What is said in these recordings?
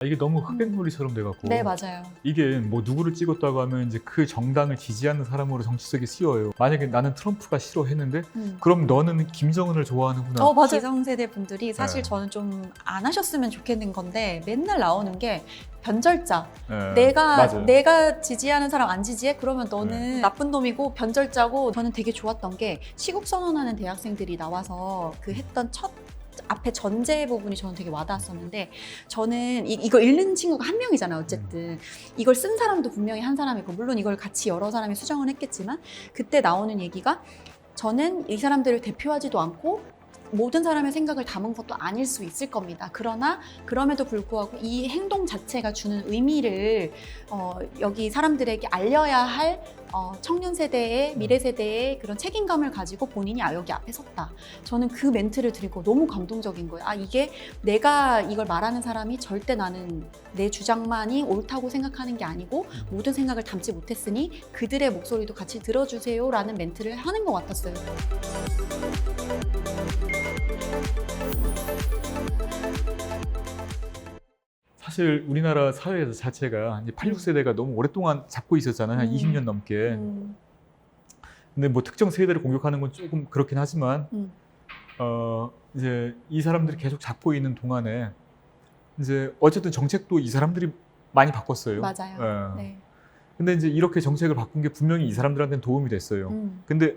이게 너무 흑백놀이처럼 돼갖고 네, 맞아요. 이게 뭐 누구를 찍었다고 하면 이제 그 정당을 지지하는 사람으로 정치적이 쓰여요. 만약에 나는 트럼프가 싫어했는데 그럼 너는 김정은을 좋아하는구나. 맞아요. 기성세대 분들이 사실 네. 저는 좀 안 하셨으면 좋겠는 건데 맨날 나오는 게 변절자. 네, 맞아요. 내가 지지하는 사람 안 지지해? 그러면 너는 나쁜 놈이고 변절자고. 저는 되게 좋았던 게 시국 선언하는 대학생들이 나와서 그 했던 첫 앞에 전제 부분이 저는 되게 와닿았었는데, 저는 이거 읽는 친구가 한 명이잖아요. 어쨌든 이걸 쓴 사람도 분명히 한 사람이고, 물론 이걸 같이 여러 사람이 수정을 했겠지만, 그때 나오는 얘기가 저는 이 사람들을 대표하지도 않고 모든 사람의 생각을 담은 것도 아닐 수 있을 겁니다. 그러나 그럼에도 불구하고 이 행동 자체가 주는 의미를 여기 사람들에게 알려야 할 청년 세대의, 미래 세대의 그런 책임감을 가지고 본인이 여기 앞에 섰다. 저는 그 멘트를 드리고 너무 감동적인 거예요. 이게 내가 이걸 말하는 사람이 절대 나는 내 주장만이 옳다고 생각하는 게 아니고 모든 생각을 담지 못했으니 그들의 목소리도 같이 들어주세요 라는 멘트를 하는 것 같았어요. 사실 우리나라 사회 자체가 이제 86세대가 너무 오랫동안 잡고 있었잖아요. 한 20년 넘게. 근데 뭐 특정 세대를 공격하는 건 조금 그렇긴 하지만 이제 이 사람들이 계속 잡고 있는 동안에 이제 어쨌든 정책도 이 사람들이 많이 바꿨어요. 맞아요. 예. 네. 근데 이제 이렇게 정책을 바꾼 게 분명히 이 사람들한테는 도움이 됐어요. 근데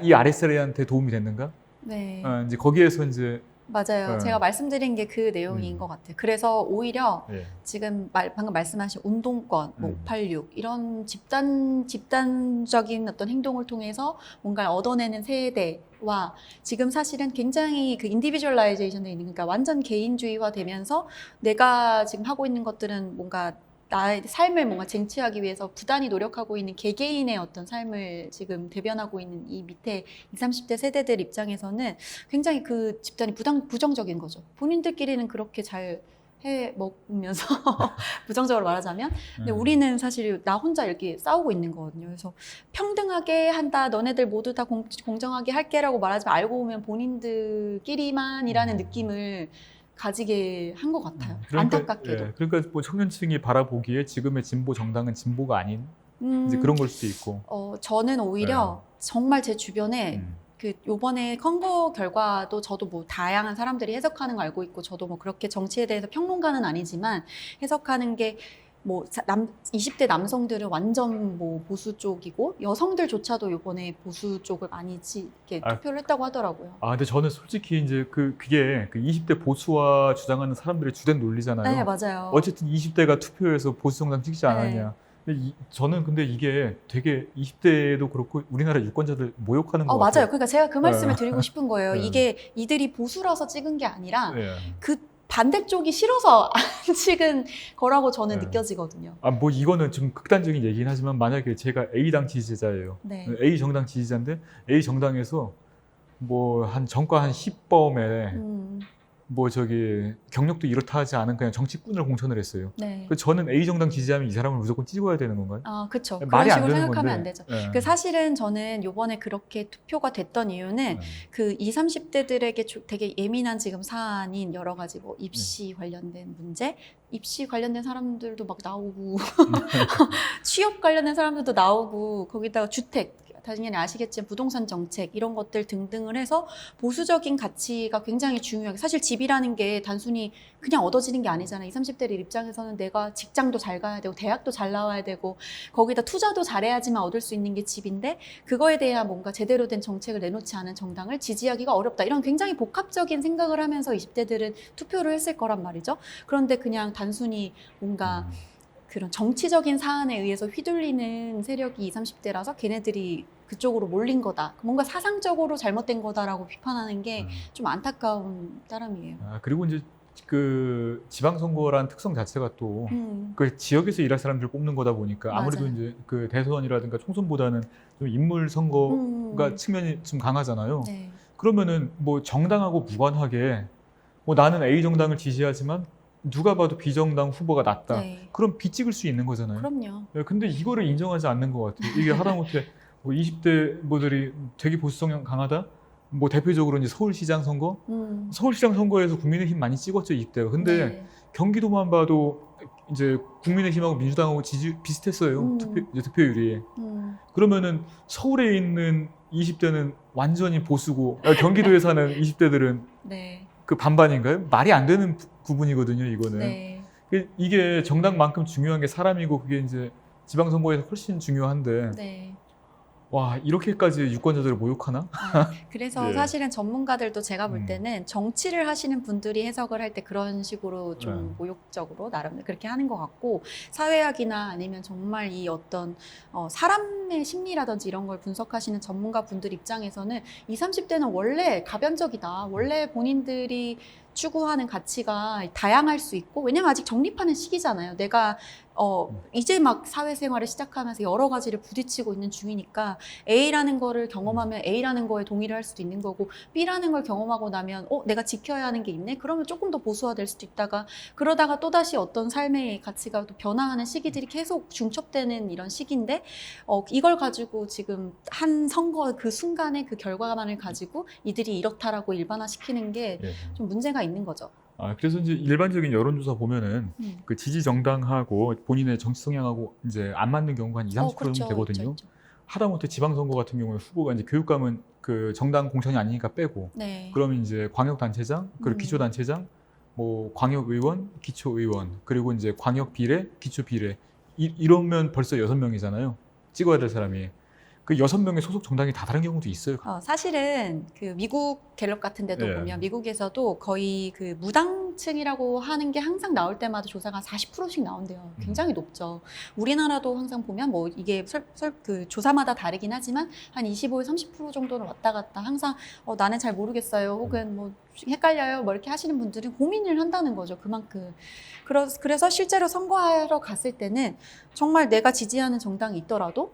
이 아랫세대한테 도움이 됐는가? 네. 이제 거기에서 이제 맞아요. 제가 말씀드린 게 그 내용인 것 같아요. 그래서 오히려 지금 방금 말씀하신 운동권, 뭐 586 이런 집단적인 어떤 행동을 통해서 뭔가를 얻어내는 세대와 지금 사실은 굉장히 그 인디비주얼라이제이션에 있는, 그러니까 완전 개인주의화 되면서 내가 지금 하고 있는 것들은 뭔가 나의 삶을 뭔가 쟁취하기 위해서 부단히 노력하고 있는 개개인의 어떤 삶을 지금 대변하고 있는 이 밑에 20, 30대 세대들 입장에서는 굉장히 그 집단이 부정적인 거죠. 본인들끼리는 그렇게 잘 해 먹으면서 부정적으로 말하자면. 근데 우리는 사실 나 혼자 이렇게 싸우고 있는 거거든요. 그래서 평등하게 한다, 너네들 모두 다 공정하게 할게라고 말하지만 알고 보면 본인들끼리만이라는 느낌을 가지게 한 것 같아요. 그러니까, 안타깝게도. 그러니까 뭐 청년층이 바라보기에 지금의 진보 정당은 진보가 아닌 이제 그런 걸 수도 있고. 저는 오히려 정말 제 주변에 그 요번에 선거 결과도 저도 뭐 다양한 사람들이 해석하는 거 알고 있고, 저도 뭐 그렇게 정치에 대해서 평론가는 아니지만 해석하는 게 뭐 20대 남성들은 완전 뭐 보수 쪽이고 여성들조차도 요번에 보수 쪽을 많이 이렇게 투표를 했다고 하더라고요. 근데 저는 솔직히 이제 그게 그 20대 보수화 주장하는 사람들의 주된 논리잖아요. 네, 맞아요. 어쨌든 20대가 투표해서 보수 정당 찍지 않았냐. 저는 근데 이게 되게 20대도 그렇고 우리나라 유권자들 모욕하는 거 같아요. 맞아요. 그러니까 제가 그 말씀을 드리고 싶은 거예요. 이게 이들이 보수라서 찍은 게 아니라 그 반대쪽이 싫어서 안 찍은 거라고 저는 느껴지거든요. 뭐 이거는 좀 극단적인 얘기긴 하지만 만약에 제가 A당 지지자예요. A 정당 지지자인데 A 정당에서 뭐 한 전과 한 10범에 뭐 저기 경력도 이렇다 하지 않은 그냥 정치꾼을 공천을 했어요. 그래서 저는 A 정당 지지하면 이 사람을 무조건 찍어야 되는 건가요? 그렇죠. 그런 말이 안 식으로 되는 생각하면 건데. 안 되죠. 그 사실은 저는 요번에 그렇게 투표가 됐던 이유는 그 20, 30대들에게 되게 예민한 지금 사안인 여러 가지 뭐 입시 관련된 문제, 입시 관련된 사람들도 막 나오고 취업 관련된 사람들도 나오고, 거기다가 주택, 당연히 아시겠지만 부동산 정책 이런 것들 등등을 해서 보수적인 가치가 굉장히 중요하게, 사실 집이라는 게 단순히 그냥 얻어지는 게 아니잖아요. 20, 30대들 입장에서는 내가 직장도 잘 가야 되고 대학도 잘 나와야 되고 거기다 투자도 잘해야지만 얻을 수 있는 게 집인데, 그거에 대한 뭔가 제대로 된 정책을 내놓지 않은 정당을 지지하기가 어렵다, 이런 굉장히 복합적인 생각을 하면서 20대들은 투표를 했을 거란 말이죠. 그런데 그냥 단순히 뭔가 그런 정치적인 사안에 의해서 휘둘리는 세력이 20, 30대라서 걔네들이 그쪽으로 몰린 거다, 뭔가 사상적으로 잘못된 거다라고 비판하는 게 좀 안타까운 따름이에요. 그리고 이제 그 지방선거라는 특성 자체가 또 그 지역에서 일할 사람들을 뽑는 거다 보니까 아무래도 맞아요. 이제 그 대선이라든가 총선보다는 좀 인물 선거가 측면이 좀 강하잖아요. 그러면은 뭐 정당하고 무관하게 뭐 나는 A 정당을 지지하지만 누가 봐도 B 정당 후보가 낫다. 그럼 B 찍을 수 있는 거잖아요. 그럼요. 근데 이거를 인정하지 않는 것 같아요. 이게 하다못해 뭐 20대 뭐들이 되게 보수 성향 강하다? 뭐 대표적으로 이제 서울시장 선거? 서울시장 선거에서 국민의힘 많이 찍었죠, 20대가. 근데 경기도만 봐도 이제 국민의힘하고 민주당하고 비슷했어요. 득표율이. 그러면은 서울에 있는 20대는 완전히 보수고 경기도에 사는 20대들은 네. 그 반반인가요? 말이 안 되는 부분이거든요, 이거는. 네. 이게 정당만큼 중요한 게 사람이고 그게 이제 지방선거에서 훨씬 중요한데 네. 와, 이렇게까지 유권자들을 모욕하나? 그래서 예. 사실은 전문가들도 제가 볼 음. 때는 정치를 하시는 분들이 해석을 할 때 그런 식으로 좀 네. 모욕적으로 나름 그렇게 하는 것 같고, 사회학이나 아니면 정말 이 어떤 사람의 심리라든지 이런 걸 분석하시는 전문가 분들 입장에서는 20, 30대는 원래 가변적이다. 원래 본인들이 추구하는 가치가 다양할 수 있고, 왜냐면 아직 정립하는 시기잖아요. 내가 이제 막 사회생활을 시작하면서 여러 가지를 부딪히고 있는 중이니까 A라는 거를 경험하면 A라는 거에 동의를 할 수도 있는 거고, B라는 걸 경험하고 나면 내가 지켜야 하는 게 있네? 그러면 조금 더 보수화될 수도 있다가, 그러다가 또다시 어떤 삶의 가치가 또 변화하는 시기들이 계속 중첩되는 이런 시기인데, 이걸 가지고 지금 한 선거 그 순간의 그 결과만을 가지고 이들이 이렇다라고 일반화시키는 게 좀 문제가 있는 거죠. 그래서 이제 일반적인 여론조사 보면은 그 지지 정당하고 본인의 정치 성향하고 이제 안 맞는 경우가 한 20, 30% 그렇죠. 정도 되거든요. 있죠. 하다못해 지방선거 같은 경우에 후보가 이제 교육감은 그 정당 공천이 아니니까 빼고, 네. 그러면 이제 광역단체장, 그리고 기초단체장, 뭐 광역의원, 기초의원, 그리고 이제 광역비례, 기초비례 이러면 벌써 6명이잖아요. 찍어야 될 사람이. 그 6명의 소속 정당이 다 다른 경우도 있어요. 사실은 그 미국 갤럽 같은 데도 보면 미국에서도 거의 그 무당층이라고 하는 게 항상 나올 때마다 조사가 40%씩 나온대요. 굉장히 높죠. 우리나라도 항상 보면 뭐 이게 그 조사마다 다르긴 하지만 한 25에서 30% 정도는 왔다 갔다, 항상 나는 잘 모르겠어요. 혹은 뭐 헷갈려요. 뭐 이렇게 하시는 분들은 고민을 한다는 거죠. 그만큼. 그래서 실제로 선거하러 갔을 때는 정말 내가 지지하는 정당이 있더라도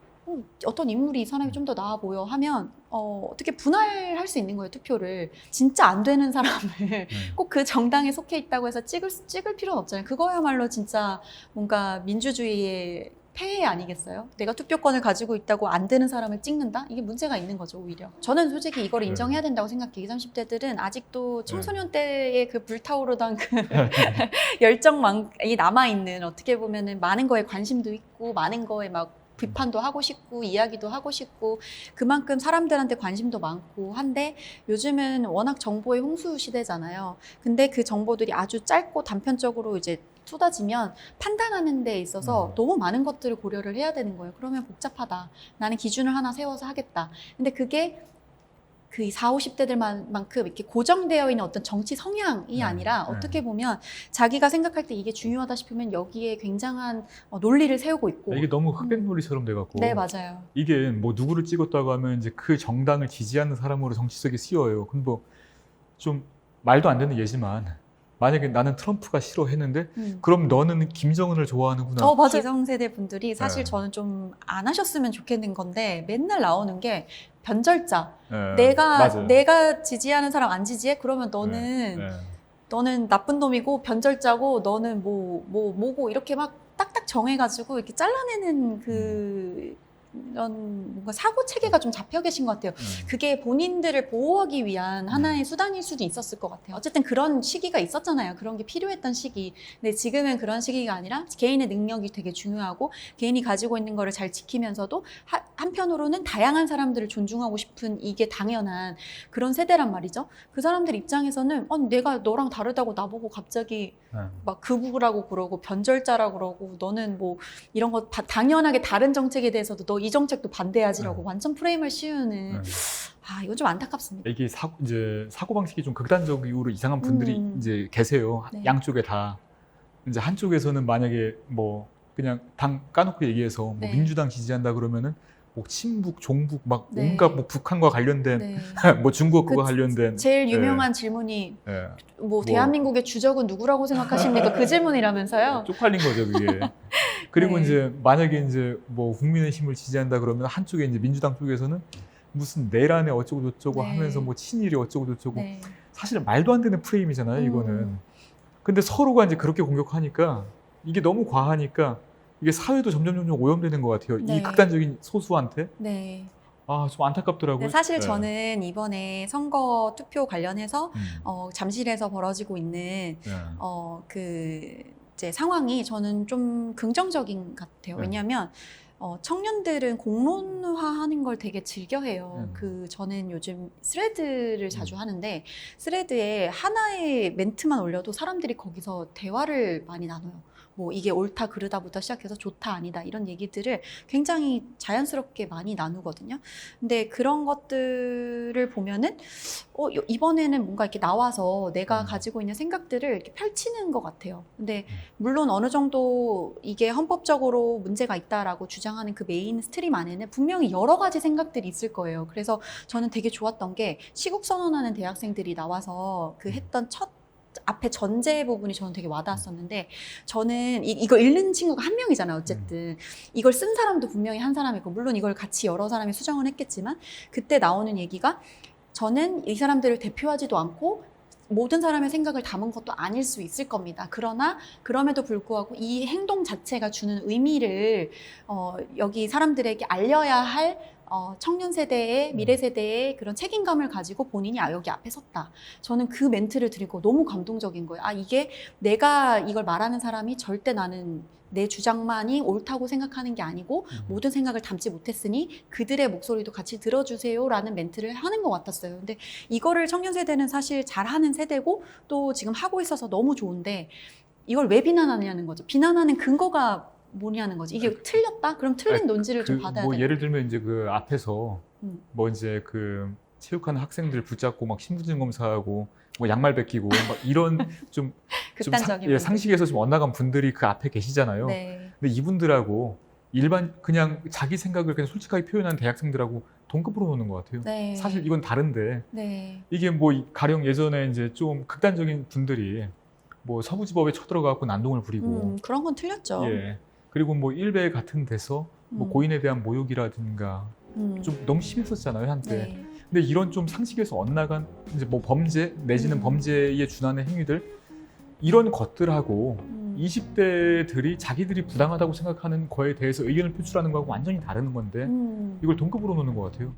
어떤 인물이 이 사람이 좀 더 나아 보여 하면 어떻게 분할할 수 있는 거예요, 투표를. 진짜 안 되는 사람을 꼭 그 정당에 속해 있다고 해서 찍을 필요는 없잖아요. 그거야말로 진짜 뭔가 민주주의의 폐해 아니겠어요? 내가 투표권을 가지고 있다고 안 되는 사람을 찍는다? 이게 문제가 있는 거죠, 오히려. 저는 솔직히 이걸 인정해야 된다고 생각해요. 20, 30대들은 아직도 청소년 때의 그 불타오르던 그 열정이 남아있는, 어떻게 보면은 많은 거에 관심도 있고 많은 거에 막 비판도 하고 싶고 이야기도 하고 싶고 그만큼 사람들한테 관심도 많고 한데, 요즘은 워낙 정보의 홍수 시대잖아요. 근데 그 정보들이 아주 짧고 단편적으로 이제 쏟아지면 판단하는 데 있어서 너무 많은 것들을 고려를 해야 되는 거예요. 그러면 복잡하다. 나는 기준을 하나 세워서 하겠다. 근데 그게 그 40, 50대들만큼 이렇게 고정되어 있는 어떤 정치 성향이 아니라 어떻게 보면 자기가 생각할 때 이게 중요하다 싶으면 여기에 굉장한 논리를 세우고 있고. 이게 너무 흑백놀이처럼 돼갖고. 네, 맞아요. 이게 뭐 누구를 찍었다고 하면 이제 그 정당을 지지하는 사람으로 정치 속에 씌워요. 근데 뭐 좀 말도 안 되는 예지만, 만약에 나는 트럼프가 싫어했는데 그럼 너는 김정은을 좋아하는구나. 맞아요. 기성세대 분들이 사실 저는 좀 안 하셨으면 좋겠는 건데, 맨날 나오는 게 변절자. 내가 지지하는 사람 안 지지해? 그러면 너는 나쁜 놈이고 변절자고 너는 뭐고 이렇게 막 딱딱 정해가지고 이렇게 잘라내는 이런 뭔가 사고 체계가 좀 잡혀 계신 것 같아요. 그게 본인들을 보호하기 위한 하나의 수단일 수도 있었을 것 같아요. 어쨌든 그런 시기가 있었잖아요. 그런 게 필요했던 시기. 근데 지금은 그런 시기가 아니라 개인의 능력이 되게 중요하고 개인이 가지고 있는 거를 잘 지키면서도 한편으로는 다양한 사람들을 존중하고 싶은, 이게 당연한 그런 세대란 말이죠. 그 사람들 입장에서는 내가 너랑 다르다고 나보고 갑자기 막 극우라고 그러고 변절자라고 그러고, 너는 뭐 이런 거 당연하게 다른 정책에 대해서도 너 이 정책도 반대하지라고 완전 프레임을 씌우는, 이건 좀 안타깝습니다. 이게 사고 방식이 좀 극단적으로 이상한 분들이 이제 계세요. 네. 양쪽에 다. 이제 한쪽에서는 만약에 뭐 그냥 당 까놓고 얘기해서 뭐 민주당 지지한다 그러면은 뭐 친북, 종북 막 온갖 뭐 북한과 관련된 뭐 중국 그거 관련된 제일 유명한 질문이 뭐 대한민국의 주적은 누구라고 생각하십니까? 그 질문이라면서요. 쪽팔린 거죠, 그게. 그리고 이제 만약에 이제 뭐 국민의힘을 지지한다 그러면 한쪽에 이제 민주당 쪽에서는 무슨 내란에 어쩌고 저쩌고 하면서 뭐 친일이 어쩌고 저쩌고 사실 말도 안 되는 프레임이잖아요, 이거는. 근데 서로가 이제 그렇게 공격하니까 이게 너무 과하니까 이게 사회도 점점 오염되는 것 같아요. 이 극단적인 소수한테. 좀 안타깝더라고요. 네, 사실 네. 저는 이번에 선거 투표 관련해서 잠실에서 벌어지고 있는 네. 이제 상황이 저는 좀 긍정적인 것 같아요. 네. 왜냐하면 청년들은 공론화하는 걸 되게 즐겨해요. 저는 요즘 스레드를 자주 하는데 스레드에 하나의 멘트만 올려도 사람들이 거기서 대화를 많이 나눠요. 뭐 이게 옳다 그르다부터 시작해서 좋다 아니다 이런 얘기들을 굉장히 자연스럽게 많이 나누거든요. 근데 그런 것들을 보면은 이번에는 뭔가 이렇게 나와서 내가 가지고 있는 생각들을 이렇게 펼치는 것 같아요. 근데 물론 어느 정도 이게 헌법적으로 문제가 있다라고 주장하는 그 메인 스트림 안에는 분명히 여러 가지 생각들이 있을 거예요. 그래서 저는 되게 좋았던 게 시국 선언하는 대학생들이 나와서 그 했던 첫 앞에 전제 부분이 저는 되게 와닿았었는데, 저는 이걸 읽는 친구가 한 명이잖아요. 어쨌든 이걸 쓴 사람도 분명히 한 사람이고, 물론 이걸 같이 여러 사람이 수정을 했겠지만, 그때 나오는 얘기가 저는 이 사람들을 대표하지도 않고 모든 사람의 생각을 담은 것도 아닐 수 있을 겁니다. 그러나 그럼에도 불구하고 이 행동 자체가 주는 의미를 여기 사람들에게 알려야 할 청년 세대의, 미래 세대의 그런 책임감을 가지고 본인이 여기 앞에 섰다. 저는 그 멘트를 드리고 너무 감동적인 거예요. 이게 내가 이걸 말하는 사람이 절대 나는 내 주장만이 옳다고 생각하는 게 아니고 모든 생각을 담지 못했으니 그들의 목소리도 같이 들어주세요라는 멘트를 하는 것 같았어요. 근데 이거를 청년 세대는 사실 잘하는 세대고 또 지금 하고 있어서 너무 좋은데, 이걸 왜 비난하냐는 거죠. 비난하는 근거가 뭐냐는 거지. 이게 틀렸다? 그럼 틀린 논지를 좀 받아야 돼요. 예를 들면 이제 그 앞에서 뭐 이제 그 체육하는 학생들 붙잡고 막 신분증 검사하고 뭐 양말 벗기고 막 이런 좀 극단적인 상식에서 좀 엇나간 분들이 그 앞에 계시잖아요. 네. 근데 이분들하고 일반 그냥 자기 생각을 그냥 솔직하게 표현한 대학생들하고 동급으로 노는 것 같아요. 네. 사실 이건 다른데 네. 이게 뭐 가령 예전에 이제 좀 극단적인 분들이 뭐 서부지법에 쳐들어가고 난동을 부리고 그런 건 틀렸죠. 예. 그리고 뭐 일베 같은 데서 뭐 고인에 대한 모욕이라든가 좀 너무 심했었잖아요, 한때. 네. 근데 이런 좀 상식에서 엇나간 이제 뭐 범죄 내지는 범죄에 준하는 행위들, 이런 것들하고 20대들이 자기들이 부당하다고 생각하는 거에 대해서 의견을 표출하는 거하고 완전히 다른 건데 이걸 동급으로 놓는 것 같아요.